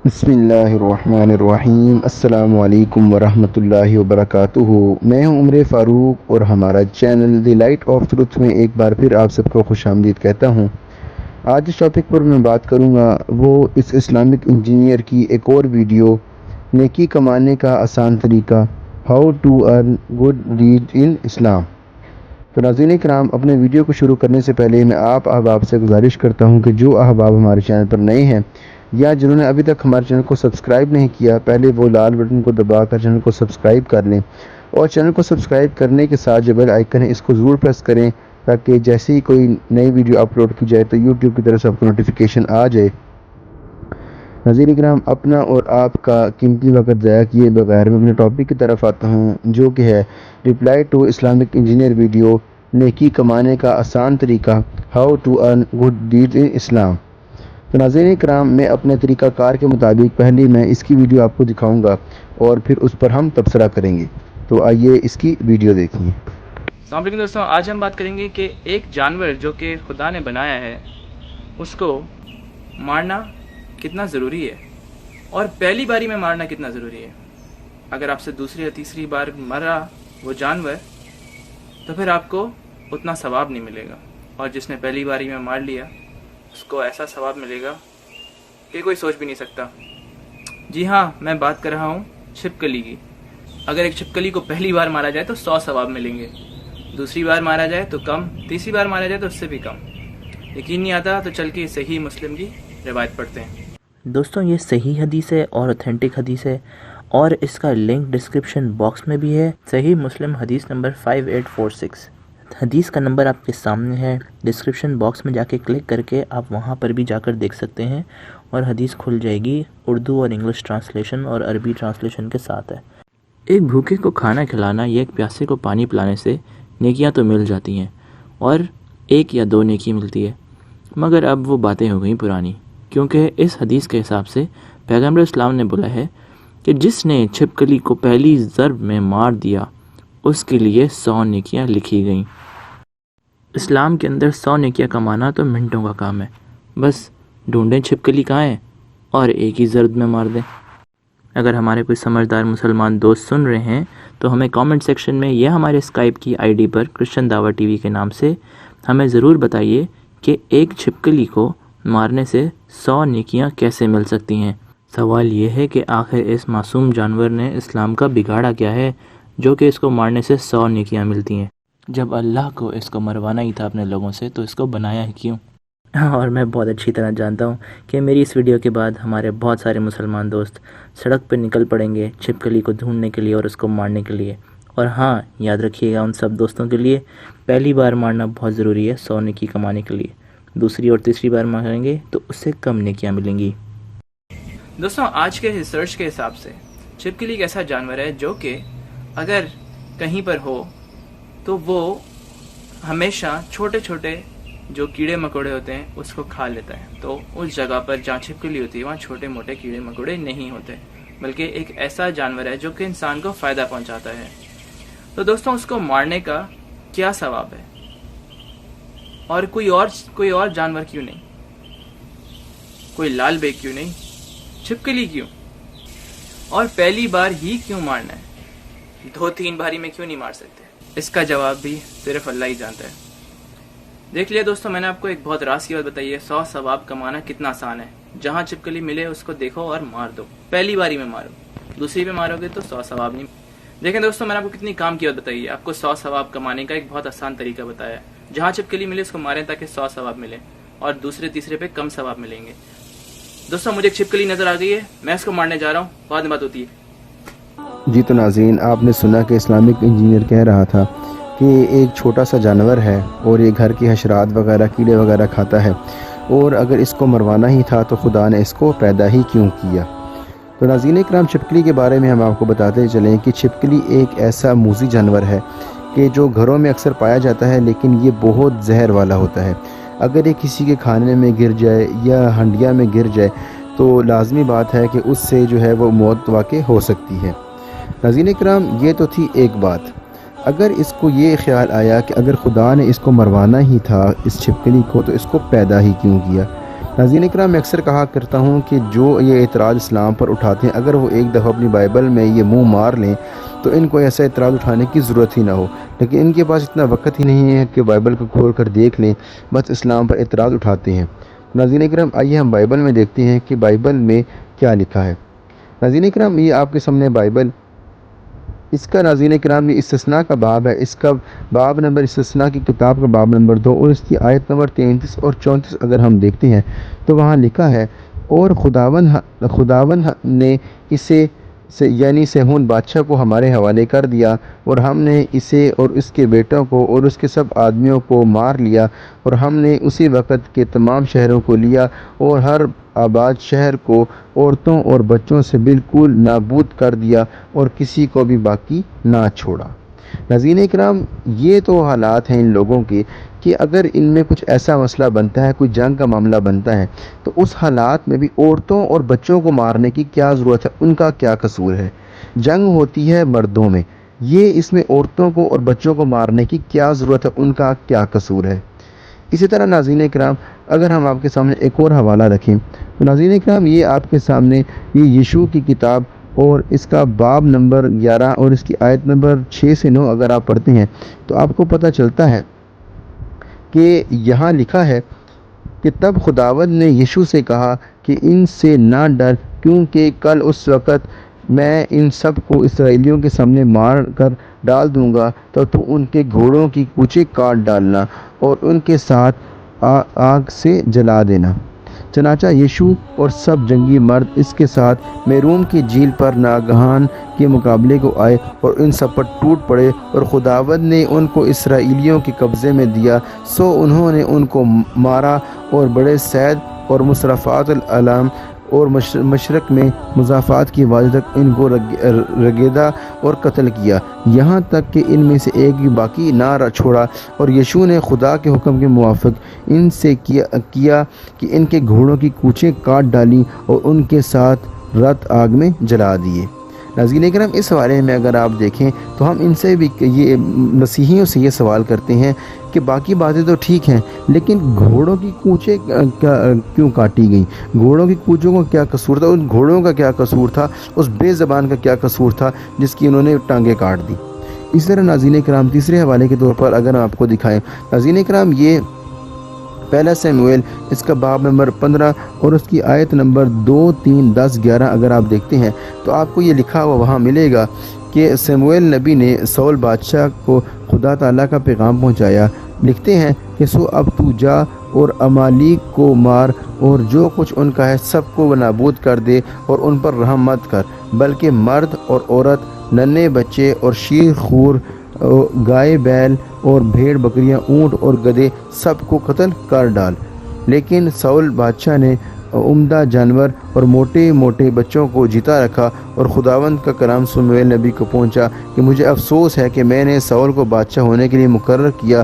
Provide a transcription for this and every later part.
بسم اللہ الرحمن الرحیم۔ السلام علیکم ورحمۃ اللہ وبرکاتہ۔ میں ہوں عمر فاروق اور ہمارا channel the light of truth میں ایک بار پھر آپ سب کو خوش آمدید کہتا ہوں۔ آج اس ٹاپک پر میں بات کروں گا وہ اس اسلامک انجینئر کی ایک اور ویڈیو، نیکی کمانے کا آسان طریقہ، how to earn good deed in Islam. تو ناظرین کرام، اپنے ویڈیو کو شروع کرنے سے پہلے میں آپ احباب سے گزارش کرتا ہوں کہ جو احباب ہمارے چینل پر نئے ہیں یا جنہوں نے ابھی تک ہمارے چینل کو سبسکرائب نہیں کیا، پہلے وہ لال بٹن کو دبا کر چینل کو سبسکرائب کر لیں، اور چینل کو سبسکرائب کرنے کے ساتھ جو بیل آئیکن ہے اس کو ضرور پریس کریں تاکہ جیسے ہی کوئی نئی ویڈیو اپلوڈ کی جائے تو یوٹیوب کی طرف سے آپ کو نوٹیفیکیشن آ جائے۔ ناظرین کرام، اپنا اور آپ کا قیمتی وقت ضائع کیے بغیر میں اپنے ٹاپک کی طرف آتا ہوں، جو کہ ہے reply to Islamic engineer video, نیکی کمانے کا آسان طریقہ، how to earn good deed in Islam. تو ناظرین کرام، میں اپنے طریقہ کار کے مطابق پہلے میں اس کی ویڈیو آپ کو دکھاؤں گا اور پھر اس پر ہم تبصرہ کریں گے۔ تو آئیے اس کی ویڈیو دیکھیں۔ السلام علیکم دوستوں، آج ہم بات کریں گے کہ ایک جانور جو کہ خدا نے بنایا ہے اس کو مارنا کتنا ضروری ہے، اور پہلی باری میں مارنا کتنا ضروری ہے۔ اگر آپ سے دوسری یا تیسری بار مرا وہ جانور تو پھر آپ کو اتنا ثواب نہیں ملے گا، اور جس نے پہلی باری میں مار لیا اس کو ایسا ثواب ملے گا کہ کوئی سوچ بھی نہیں سکتا۔ جی ہاں، میں بات کر رہا ہوں چھپکلی کی۔ اگر ایک چھپکلی کو پہلی بار مارا جائے تو 100 ثواب ملیں گے، دوسری بار مارا جائے تو کم، تیسری بار مارا جائے تو اس سے بھی کم۔ یقین نہیں آتا تو چل کے صحیح مسلم کی روایت پڑھتے ہیں۔ دوستوں، یہ صحیح حدیث ہے اور اوتھینٹک حدیث ہے، اور اس کا لنک ڈسکرپشن باکس میں بھی ہے۔ صحیح مسلم حدیث نمبر 5846، حدیث کا نمبر آپ کے سامنے ہے۔ ڈسکرپشن باکس میں جا کے کلک کر کے آپ وہاں پر بھی جا کر دیکھ سکتے ہیں، اور حدیث کھل جائے گی، اردو اور انگلش ٹرانسلیشن اور عربی ٹرانسلیشن کے ساتھ ہے۔ ایک بھوکے کو کھانا کھلانا یا ایک پیاسے کو پانی پلانے سے نیکیاں تو مل جاتی ہیں، اور 1 یا 2 نیکی ملتی ہے، مگر اب وہ باتیں ہو گئیں پرانی، کیونکہ اس حدیث کے حساب سے پیغمبر اسلام نے بولا ہے کہ جس نے چھپکلی کو پہلی ضرب میں مار دیا اس کے لیے 100 نیکیاں لکھی گئیں۔ اسلام کے اندر 100 نیکیاں کمانا تو منٹوں کا کام ہے، بس ڈھونڈیں چھپکلی کہاں ہے اور ایک ہی ضرب میں مار دیں۔ اگر ہمارے کوئی سمجھدار مسلمان دوست سن رہے ہیں تو ہمیں کامنٹ سیکشن میں یا ہمارے اسکائپ کی آئی ڈی پر کرسچن دعوت ٹی وی کے نام سے ہمیں ضرور بتائیے کہ ایک چھپکلی کو مارنے سے 100 نیکیاں کیسے مل سکتی ہیں۔ سوال یہ ہے کہ آخر اس معصوم جانور نے اسلام کا بگاڑا کیا ہے جو کہ اس کو مارنے سے 100 نیکیاں ملتی ہیں؟ جب اللہ کو اس کو مروانا ہی تھا اپنے لوگوں سے تو اس کو بنایا ہی کیوں؟ اور میں بہت اچھی طرح جانتا ہوں کہ میری اس ویڈیو کے بعد ہمارے بہت سارے مسلمان دوست سڑک پہ نکل پڑیں گے چھپکلی کو ڈھونڈنے کے لیے اور اس کو مارنے کے لیے۔ اور ہاں، یاد رکھیے گا ان سب دوستوں کے لیے، پہلی بار مارنا بہت ضروری ہے 100 نیکی کمانے کے لیے، دوسری اور تیسری بار ماریں گے تو اس سے کم نیکیاں ملیں گی۔ دوستوں، آج کے ریسرچ کے حساب سے چھپکلی ایک ایسا جانور ہے جو کہ اگر کہیں پر ہو تو وہ ہمیشہ چھوٹے چھوٹے جو کیڑے مکوڑے ہوتے ہیں اس کو کھا لیتا ہے۔ تو اس جگہ پر جہاں چھپکلی ہوتی ہے وہاں چھوٹے موٹے کیڑے مکوڑے نہیں ہوتے، بلکہ ایک ایسا جانور ہے جو کہ انسان کو فائدہ پہنچاتا ہے۔ تو دوستوں، اس کو مارنے کا کیا ثواب ہے، اور کوئی اور جانور کیوں نہیں؟ کوئی لال بیگ کیوں نہیں؟ چھپکلی کیوں؟ اور پہلی بار ہی کیوں مارنا ہے؟ 2-3 باری میں کیوں نہیں مار سکتے؟ اس کا جواب بھی صرف اللہ ہی جانتا ہے۔ دیکھ لیا دوستوں، میں نے آپ کو ایک بہت راز کی بات بتائی ہے، 100 ثواب کمانا کتنا آسان ہے۔ جہاں چھپکلی ملے اس کو دیکھو اور مار دو، پہلی باری میں مارو، دوسری پہ مارو گے تو 100 ثواب نہیں۔ دیکھیں دوستوں، میں نے آپ کو کتنی کام کی بات بتائی ہے، آپ کو 100 ثواب کمانے کا ایک بہت آسان طریقہ بتایا ہے۔ جہاں چھپکلی ملے اس کو ماریں تاکہ 100 ثواب ملے، اور دوسرے تیسرے پہ کم ثواب ملیں گے۔ دوستوں، مجھے ایک چھپکلی نظر آ گئی ہے، میں اس کو مارنے جا رہا ہوں، بعد میں بات ہوتی ہے۔ جی تو ناظرین، آپ نے سنا کہ اسلامک انجینئر کہہ رہا تھا کہ ایک چھوٹا سا جانور ہے اور یہ گھر کی حشرات وغیرہ کیڑے وغیرہ کھاتا ہے، اور اگر اس کو مروانا ہی تھا تو خدا نے اس کو پیدا ہی کیوں کیا۔ تو ناظرین کرام، چھپکلی کے بارے میں ہم آپ کو بتاتے چلیں کہ چھپکلی ایک ایسا موذی جانور ہے کہ جو گھروں میں اکثر پایا جاتا ہے، لیکن یہ بہت زہر والا ہوتا ہے۔ اگر یہ کسی کے کھانے میں گر جائے یا ہنڈیا میں گر جائے تو لازمی بات ہے کہ اس سے جو ہے وہ موت واقع ہو سکتی ہے۔ ناظرین کرام، یہ تو تھی ایک بات۔ اگر اس کو یہ خیال آیا کہ اگر خدا نے اس کو مروانا ہی تھا اس چھپکلی کو تو اس کو پیدا ہی کیوں کیا، ناظرین کرام، میں اکثر کہا کرتا ہوں کہ جو یہ اعتراض اسلام پر اٹھاتے ہیں، اگر وہ ایک دفعہ اپنی بائبل میں یہ منہ مار لیں تو ان کو ایسا اعتراض اٹھانے کی ضرورت ہی نہ ہو، لیکن ان کے پاس اتنا وقت ہی نہیں ہے کہ بائبل کو کھول کر دیکھ لیں، بس اسلام پر اعتراض اٹھاتے ہیں۔ ناظرین کرام، آئیے ہم بائبل میں دیکھتے ہیں کہ بائبل میں کیا لکھا ہے۔ ناظرین کرام، یہ آپ کے سامنے بائبل، اس کا ناظرین کرام یہ استثناء کا باب ہے، اس کا باب نمبر استثناء کی کتاب کا باب نمبر 2 اور اس کی آیت نمبر 33 اور 34 اگر ہم دیکھتے ہیں تو وہاں لکھا ہے، اور خداوند نے اسے یعنی سیہون بادشاہ کو ہمارے حوالے کر دیا، اور ہم نے اسے اور اس کے بیٹوں کو اور اس کے سب آدمیوں کو مار لیا، اور ہم نے اسی وقت کے تمام شہروں کو لیا اور ہر آباد شہر کو عورتوں اور بچوں سے بالکل نابود کر دیا اور کسی کو بھی باقی نہ چھوڑا۔ ناظرین کرام، یہ تو حالات ہیں ان لوگوں کے کہ اگر ان میں کچھ ایسا مسئلہ بنتا ہے، کوئی جنگ کا معاملہ بنتا ہے، تو اس حالات میں بھی عورتوں اور بچوں کو مارنے کی کیا ضرورت ہے، ان کا کیا قصور ہے؟ جنگ ہوتی ہے مردوں میں، یہ اس میں عورتوں کو اور بچوں کو مارنے کی کیا ضرورت ہے، ان کا کیا قصور ہے؟ اسی طرح ناظرین کرام، اگر ہم آپ کے سامنے ایک اور حوالہ رکھیں تو ناظرین کرام، یہ آپ کے سامنے یہ یشوع کی کتاب اور اس کا باب نمبر 11 اور اس کی آیت نمبر 6 سے 9 اگر آپ پڑھتے ہیں تو آپ کو پتہ چلتا ہے کہ یہاں لکھا ہے کہ تب خداوند نے یشوع سے کہا کہ ان سے نہ ڈر، کیونکہ کل اس وقت میں ان سب کو اسرائیلیوں کے سامنے مار کر ڈال دوں گا، تو ان کے گھوڑوں کی کوچے کاٹ ڈالنا اور ان کے ساتھ آگ سے جلا دینا۔ چنانچہ یشوع اور سب جنگی مرد اس کے ساتھ میروم کی جھیل پر ناگہان کے مقابلے کو آئے اور ان سب پر ٹوٹ پڑے، اور خداوند نے ان کو اسرائیلیوں کے قبضے میں دیا، سو انہوں نے ان کو مارا اور بڑے سید اور مصرفات العلام اور مشرق میں مضافات کی وادی تک ان کو رگیدا اور قتل کیا، یہاں تک کہ ان میں سے ایک بھی باقی نہ چھوڑا، اور یشوع نے خدا کے حکم کے موافق ان سے کیا کہ ان کے گھوڑوں کی کوچیں کاٹ ڈالی اور ان کے ساتھ رت آگ میں جلا دیے۔ ناظرین کرام، اس حوالے میں اگر آپ دیکھیں تو ہم ان سے بھی یہ مسیحیوں سے یہ سوال کرتے ہیں کہ باقی باتیں تو ٹھیک ہیں، لیکن گھوڑوں کی کوچیں کیوں کاٹی گئیں؟ گھوڑوں کی کوچوں کا کیا قصور تھا؟ ان گھوڑوں کا کیا قصور تھا؟ اس بے زبان کا کیا قصور تھا جس کی انہوں نے ٹانگیں کاٹ دی؟ اس طرح ناظرین کرام، تیسرے حوالے کے طور پر اگر ہم آپ کو دکھائیں، ناظرین کرام، یہ پہلا سیموئیل اس کا باب نمبر 15 اور اس کی آیت نمبر 2، 3، 10، 11 اگر آپ دیکھتے ہیں تو آپ کو یہ لکھا ہوا وہاں ملے گا کہ سیموئیل نبی نے سول بادشاہ کو خدا تعالیٰ کا پیغام پہنچایا۔ لکھتے ہیں کہ سو اب تو جا اور امالیک کو مار اور جو کچھ ان کا ہے سب کو نابود کر دے، اور ان پر رحم مت کر، بلکہ مرد اور عورت، ننھے بچے اور شیر خور، گائے بیل اور بھیڑ بکریاں، اونٹ اور گدھے سب کو قتل کر ڈال۔ لیکن سول بادشاہ نے عمدہ جانور اور موٹے موٹے بچوں کو جیتا رکھا، اور خداوند کا کلام سموئیل نبی کو پہنچا کہ مجھے افسوس ہے کہ میں نے سول کو بادشاہ ہونے کے لیے مقرر کیا،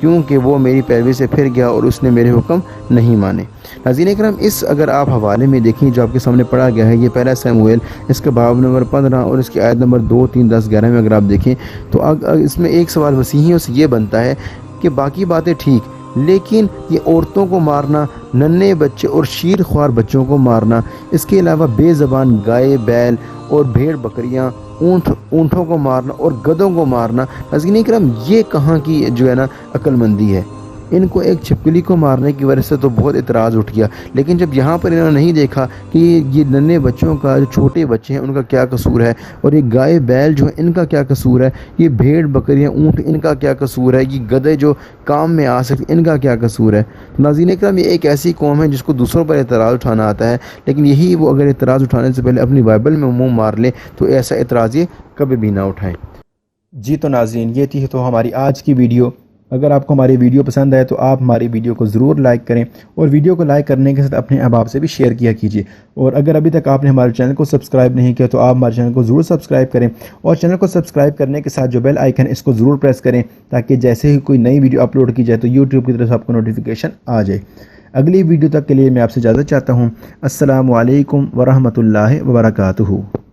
کیونکہ وہ میری پیروی سے پھر گیا اور اس نے میرے حکم نہیں مانے۔ ناظرین کرام، اس اگر آپ حوالے میں دیکھیں جو آپ کے سامنے پڑھا گیا ہے، یہ پہلا سیموئیل اس کا باب نمبر 15 اور اس کی آیت نمبر 2، 3، 10، 11 میں اگر آپ دیکھیں تو اس میں ایک سوال مسیحیوں سے یہ بنتا ہے کہ باقی باتیں ٹھیک، لیکن یہ عورتوں کو مارنا، ننھے بچے اور شیر خوار بچوں کو مارنا، اس کے علاوہ بے زبان گائے بیل اور بھیڑ بکریاں، اونٹوں کو مارنا اور گدھوں کو مارنا، ناظرین کرام یہ کہاں کی جو ہے نا عقل مندی ہے؟ ان کو ایک چھپکلی کو مارنے کی وجہ سے تو بہت اعتراض اٹھ گیا، لیکن جب یہاں پر انہوں نے نہیں دیکھا کہ یہ ننھے بچوں کا، جو چھوٹے بچے ہیں ان کا کیا قصور ہے، اور یہ گائے بیل جو ہیں ان کا کیا قصور ہے، یہ بھیڑ بکریاں اونٹ ان کا کیا قصور ہے، یہ گدھے جو کام میں آ سکتے ان کا کیا قصور ہے؟ ناظرین کرام، یہ ایک ایسی قوم ہے جس کو دوسروں پر اعتراض اٹھانا آتا ہے، لیکن یہی وہ اگر اعتراض اٹھانے سے پہلے اپنی بائبل میں منہ مار لیں تو ایسا اعتراض یہ کبھی بھی نہ اٹھائیں۔ جی تو ناظرین، یہ تھی تو ہماری آج کی ویڈیو۔ اگر آپ کو ہماری ویڈیو پسند آئے تو آپ ہماری ویڈیو کو ضرور لائک کریں، اور ویڈیو کو لائک کرنے کے ساتھ اپنے احباب سے بھی شیئر کیا کیجیے، اور اگر ابھی تک آپ نے ہمارے چینل کو سبسکرائب نہیں کیا تو آپ ہمارے چینل کو ضرور سبسکرائب کریں، اور چینل کو سبسکرائب کرنے کے ساتھ جو بیل آئیکن اس کو ضرور پریس کریں تاکہ جیسے ہی کوئی نئی ویڈیو اپلوڈ کی جائے تو یوٹیوب کی طرف سے آپ کو نوٹیفیکیشن آ جائے۔ اگلی ویڈیو تک کے لیے میں آپ سے اجازت چاہتا ہوں۔ السلام علیکم ورحمۃ اللہ وبرکاتہ۔